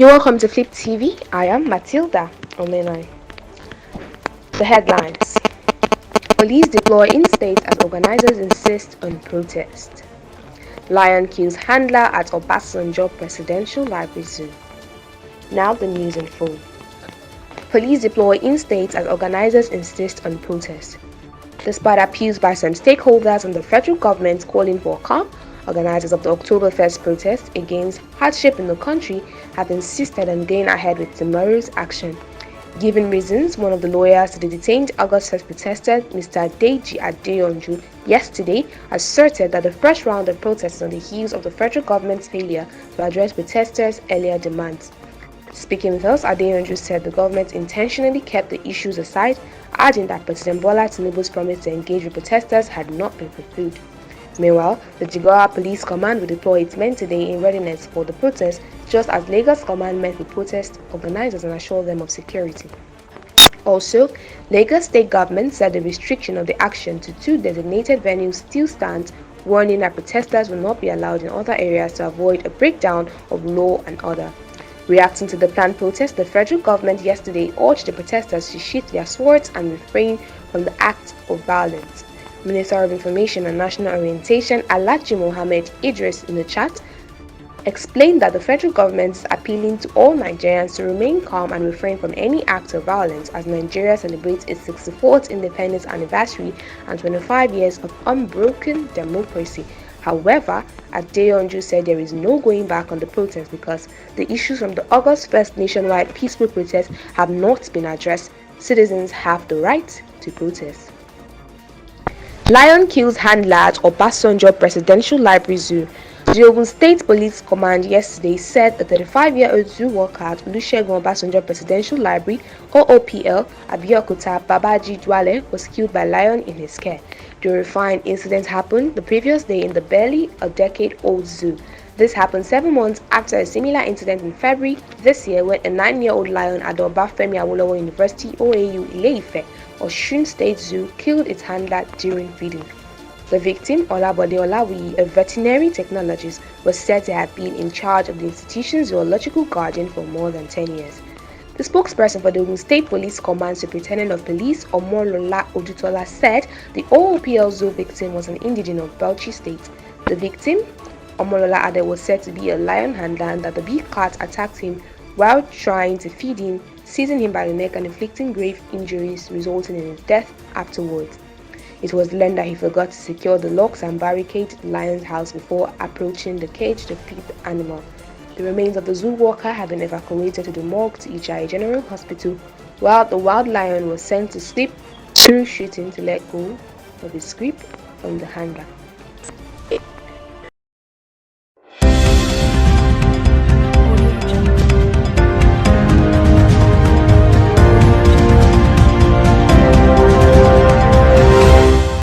You're welcome to Flip TV. I am Matilda Omenai. The headlines: Police deploy in state as organizers insist on protest. Lion kills handler at Obasanjo Presidential Library Zoo. Now the news in full. Police deploy in states as organizers insist on protest. Despite appeals by some stakeholders and the federal government calling for calm, organizers of the October 1st protest against hardship in the country have insisted on going ahead with tomorrow's action. Giving reasons, one of the lawyers to the detained August 1st protester, Mr. Deji Adeyanju, yesterday asserted that the first round of protests is on the heels of the federal government's failure to address protesters' earlier demands. Speaking with us, Adeyanju said the government intentionally kept the issues aside, adding that President Bola Tinubu's promise to engage with protesters had not been fulfilled. Meanwhile, the Jigawa Police Command will deploy its men today in readiness for the protest, just as Lagos Command met with protest organizers and assured them of security. Also, Lagos State Government said the restriction of the action to 2 designated venues still stands, warning that protesters will not be allowed in other areas to avoid a breakdown of law and order. Reacting to the planned protest, the federal government yesterday urged the protesters to sheath their swords and refrain from the act of violence. Minister of Information and National Orientation Alhaji Mohammed Idris in the chat explained that the federal government is appealing to all Nigerians to remain calm and refrain from any act of violence as Nigeria celebrates its 64th independence anniversary and 25 years of unbroken democracy. However, Adeyanju said there is no going back on the protest because the issues from the August 1st nationwide peaceful protest have not been addressed. Citizens have the right to protest. Lion kills handler at Obasanjo Presidential Library Zoo. The Ogun State Police Command yesterday said that the 35-year-old zoo worker at Olusegun Obasanjo Presidential Library, OOPL, Abeokuta Babaji Dwale, was killed by lion in his care. The horrifying incident happened the previous day in the barely a decade-old zoo. This happened 7 months after a similar incident in February this year when a 9-year-old lion at the Obafemi Awolowo University OAU Ile-Ife, Osun State Zoo, killed its handler during feeding. The victim, Olabode Olawiyi, a veterinary technologist, was said to have been in charge of the institution's zoological garden for more than 10 years. The spokesperson for the Ogun State Police Command Superintendent of Police, Omolola Odutola, said the OOPL zoo victim was an indigene of Bauchi State. The victim, Omolola added, was said to be a lion handler and that the big cat attacked him while trying to feed him, seizing him by the neck and inflicting grave injuries resulting in his death afterwards. It was learned that he forgot to secure the locks and barricade the lion's house before approaching the cage to feed the animal. The remains of the zoo worker have been evacuated to the morgue to Ijayi General Hospital, while the wild lion was sent to sleep through shooting to let go of his grip from the handler.